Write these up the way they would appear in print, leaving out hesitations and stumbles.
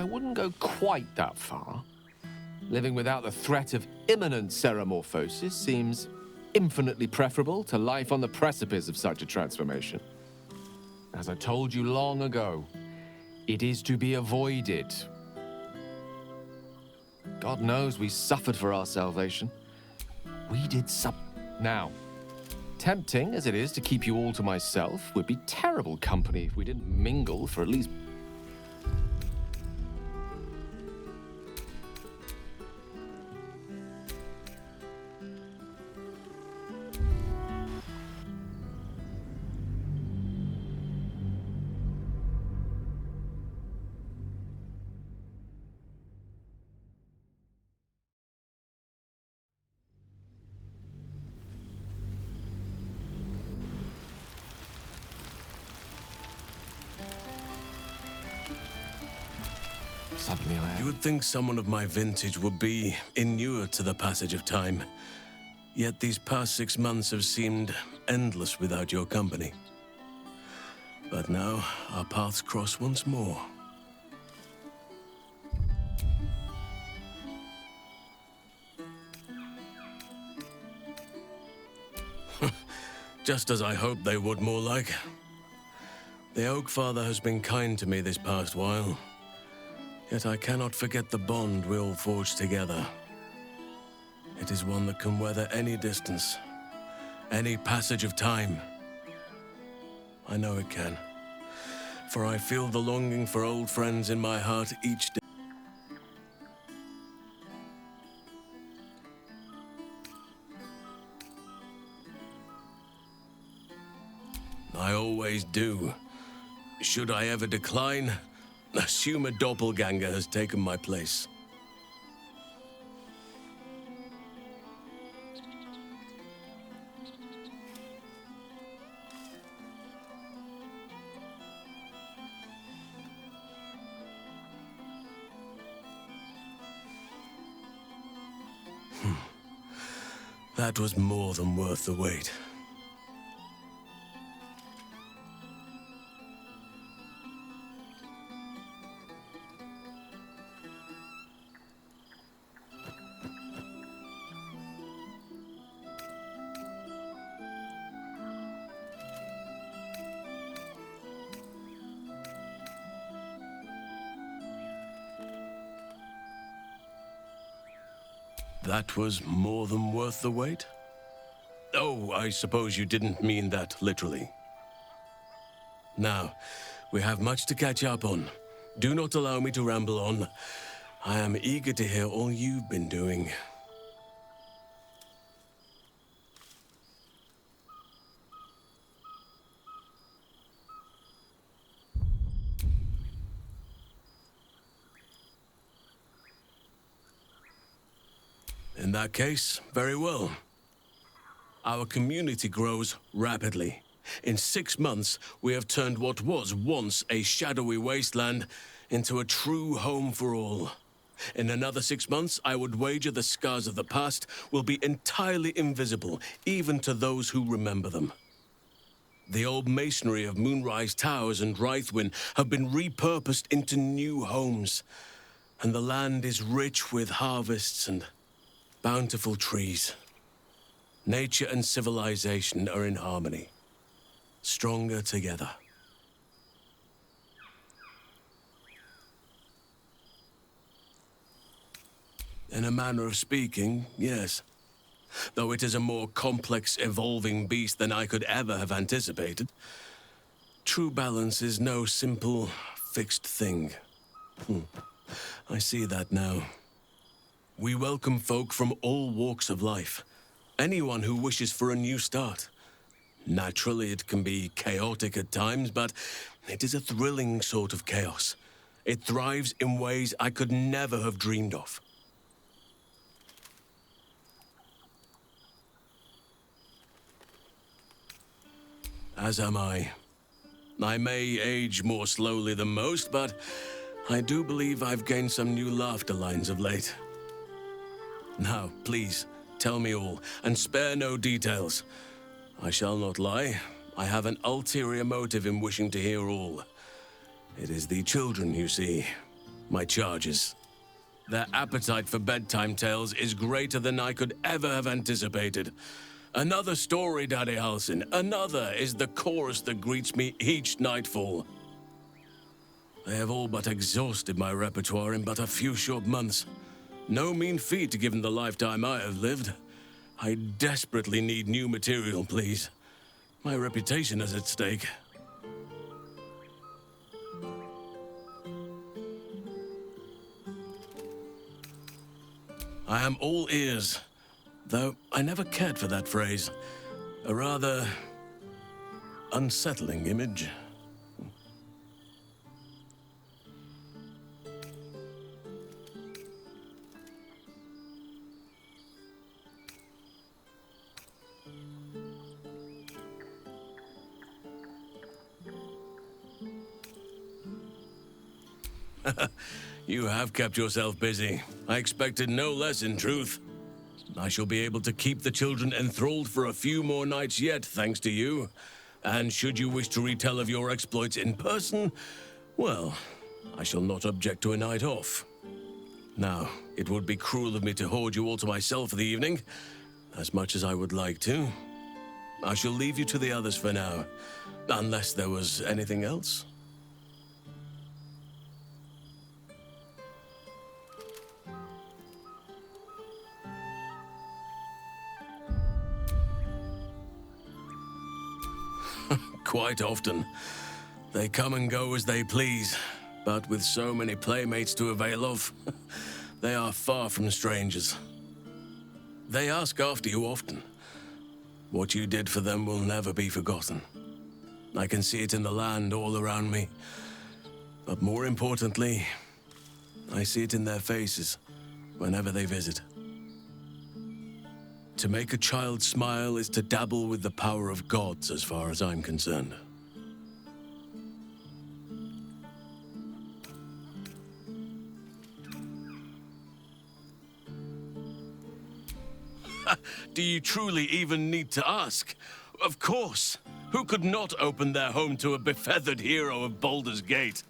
I wouldn't go quite that far. Living without the threat of imminent ceremorphosis seems infinitely preferable to life on the precipice of such a transformation. As I told you long ago, it is to be avoided. God knows we suffered for our salvation. We did Now, tempting as it is to keep you all to myself, would be terrible company if we didn't mingle for at least... Suddenly You would think someone of my vintage would be inured to the passage of time. Yet these past 6 months have seemed endless without your company. But now, our paths cross once more. Just as I hoped they would, more like. The Oak Father has been kind to me this past while. Yet I cannot forget the bond we all forged together. It is one that can weather any distance, any passage of time. I know it can, for I feel the longing for old friends in my heart each day. I always do. Should I ever decline, assume a doppelganger has taken my place. That was more than worth the wait. That was more than worth the wait? Oh, I suppose you didn't mean that literally. Now, we have much to catch up on. Do not allow me to ramble on. I am eager to hear all you've been doing. In that case, very well. Our community grows rapidly. In 6 months, we have turned what was once a shadowy wasteland into a true home for all. In another 6 months, I would wager the scars of the past will be entirely invisible, even to those who remember them. The old masonry of Moonrise Towers and Rythwin have been repurposed into new homes, and the land is rich with harvests and bountiful trees. Nature and civilization are in harmony, stronger together. In a manner of speaking, yes. Though it is a more complex, evolving beast than I could ever have anticipated. True balance is no simple, fixed thing. I see that now. We welcome folk from all walks of life. Anyone who wishes for a new start. Naturally, it can be chaotic at times, but it is a thrilling sort of chaos. It thrives in ways I could never have dreamed of. As am I. I may age more slowly than most, but I do believe I've gained some new laughter lines of late. Now, please, tell me all, and spare no details. I shall not lie. I have an ulterior motive in wishing to hear all. It is the children, you see. my charges. Their appetite for bedtime tales is greater than I could ever have anticipated. Another story, Daddy Halsin. Another is the chorus that greets me each nightfall. They have all but exhausted my repertoire in but a few short months. No mean feat given the lifetime I have lived. I desperately need new material, please. My reputation is at stake. I am all ears, though I never cared for that phrase. A rather unsettling image. You have kept yourself busy. I expected no less, in truth. I shall be able to keep the children enthralled for a few more nights yet, thanks to you. And should you wish to retell of your exploits in person, well, I shall not object to a night off. Now, it would be cruel of me to hoard you all to myself for the evening, as much as I would like to. I shall leave you to the others for now, unless there was anything else. Quite often. They come and go as they please, but with so many playmates to avail of, they are far from strangers. They ask after you often. What you did for them will never be forgotten. I can see it in the land all around me, but more importantly, I see it in their faces whenever they visit. To make a child smile is to dabble with the power of gods, as far as I'm concerned. Do you truly even need to ask? Of course! Who could not open their home to a befeathered hero of Baldur's Gate?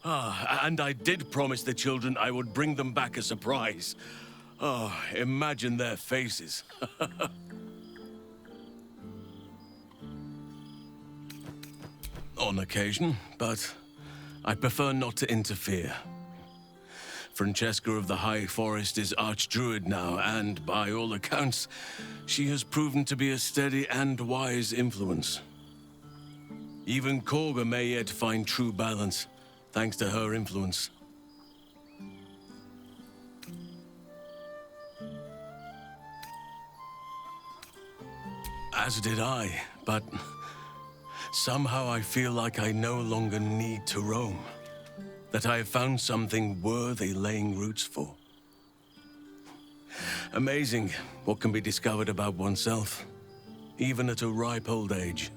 And I did promise the children I would bring them back a surprise. Oh, imagine their faces. On occasion, but I prefer not to interfere. Francesca of the High Forest is Archdruid now, and by all accounts, she has proven to be a steady and wise influence. Even Korga may yet find true balance, thanks to her influence. As did I, but somehow I feel like I no longer need to roam. That I have found something worthy laying roots for. Amazing what can be discovered about oneself, even at a ripe old age.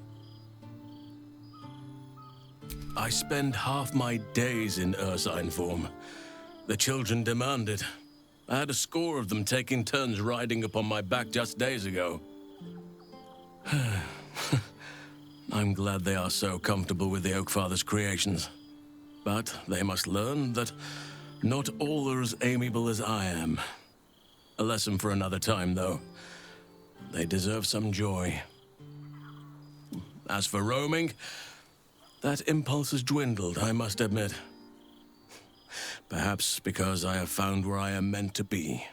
I spend half my days in ursine form. The children demand it. I had a score of them taking turns riding upon my back just days ago. I'm glad they are so comfortable with the Oakfather's creations. But they must learn that not all are as amiable as I am. A lesson for another time, though. They deserve some joy. As for roaming, that impulse has dwindled, I must admit. Perhaps because I have found where I am meant to be.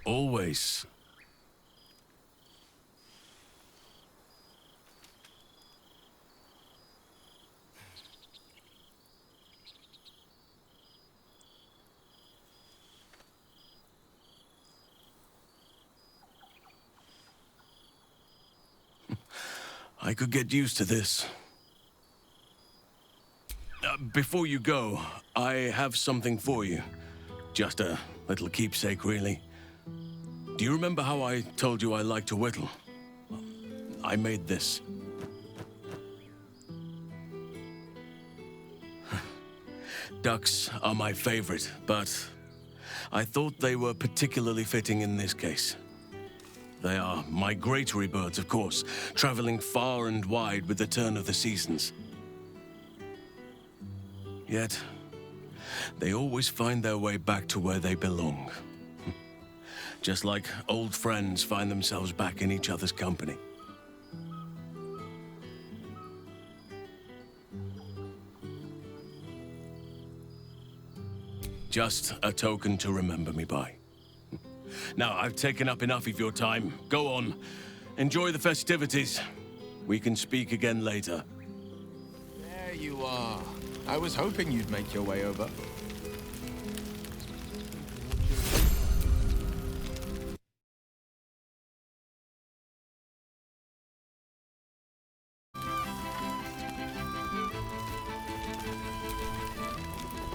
Always. I could get used to this. Before you go, I have something for you. Just a little keepsake, really. Do you remember how I told you I like to whittle? I made this. Ducks are my favorite, but I thought they were particularly fitting in this case. They are migratory birds, of course, traveling far and wide with the turn of the seasons. Yet, they always find their way back to where they belong. Just like old friends find themselves back in each other's company. Just a token to remember me by. Now, I've taken up enough of your time. Go on. Enjoy the festivities. We can speak again later. There you are. I was hoping you'd make your way over.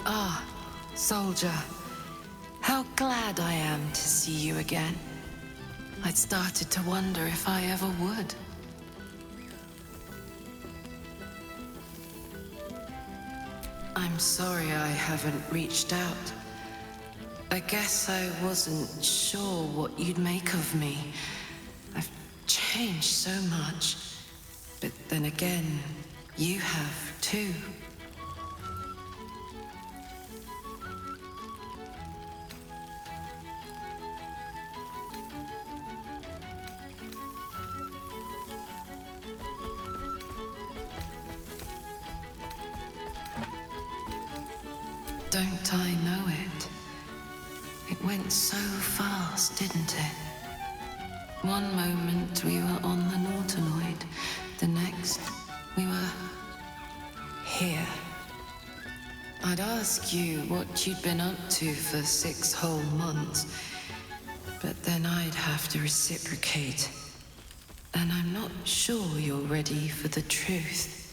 Ah, soldier. How glad I am to see you again. I'd started to wonder if I ever would. I'm sorry I haven't reached out. I guess I wasn't sure what you'd make of me. I've changed so much. But then again, you have too. Don't I know it? It went so fast, didn't it? One moment we were on the Nautinoid, the next we were here. I'd ask you what you'd been up to for 6 whole months, but then I'd have to reciprocate. And I'm not sure you're ready for the truth.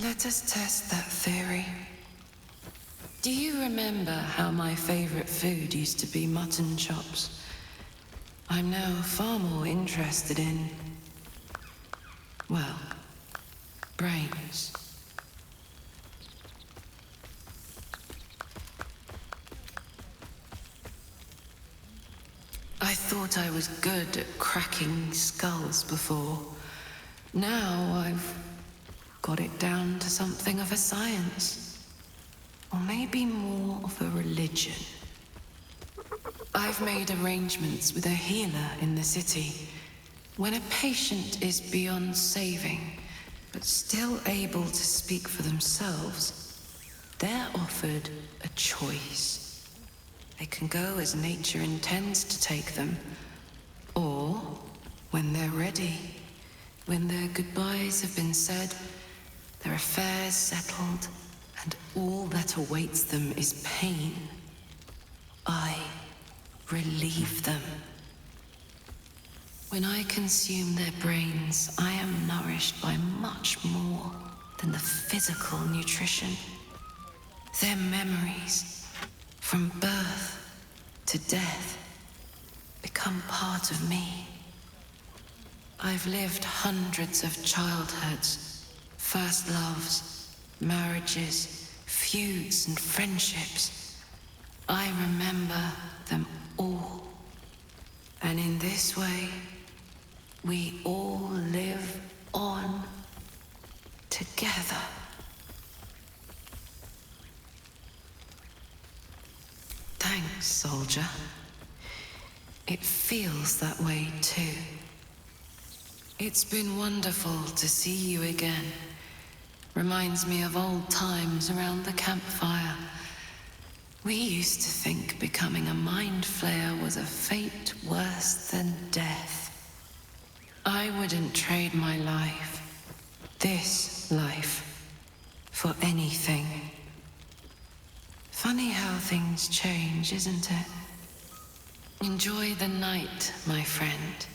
Let us test that theory. Do you remember how my favorite food used to be mutton chops? I'm now far more interested in, well, brains. I thought I was good at cracking skulls before. Now I've got it down to something of a science. Or maybe more of a religion. I've made arrangements with a healer in the city. When a patient is beyond saving, but still able to speak for themselves, they're offered a choice. They can go as nature intends to take them, or when they're ready, when their goodbyes have been said, their affairs settled, and all that awaits them is pain, I relieve them. When I consume their brains, I am nourished by much more than the physical nutrition. Their memories, from birth to death, become part of me. I've lived hundreds of childhoods, first loves, marriages, feuds and friendships. I remember them all. And in this way, we all live on together. Thanks, soldier. It feels that way too. It's been wonderful to see you again. Reminds me of old times around the campfire. We used to think becoming a mind flayer was a fate worse than death. I wouldn't trade my life, this life, for anything. Funny how things change, isn't it? Enjoy the night, my friend.